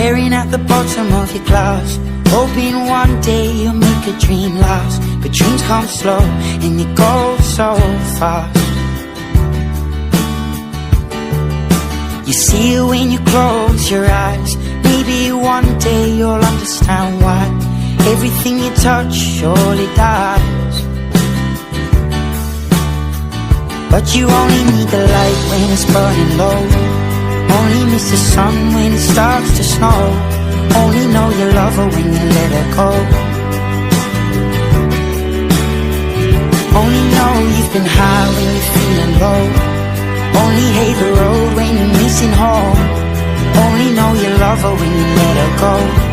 staring at the bottom of your glass, hoping one day you'll make a dream last. But dreams come slow and they go so fast. You see it when you close your eyes. Maybe one day you'll understand why everything you touch surely dies. But you only need the light when it's burning low, only miss the sun when it starts to snow, only know you love her when you let her go, only know you've been high when you're feeling low, only hate the road when you're missing home, only know you love her when you let her go.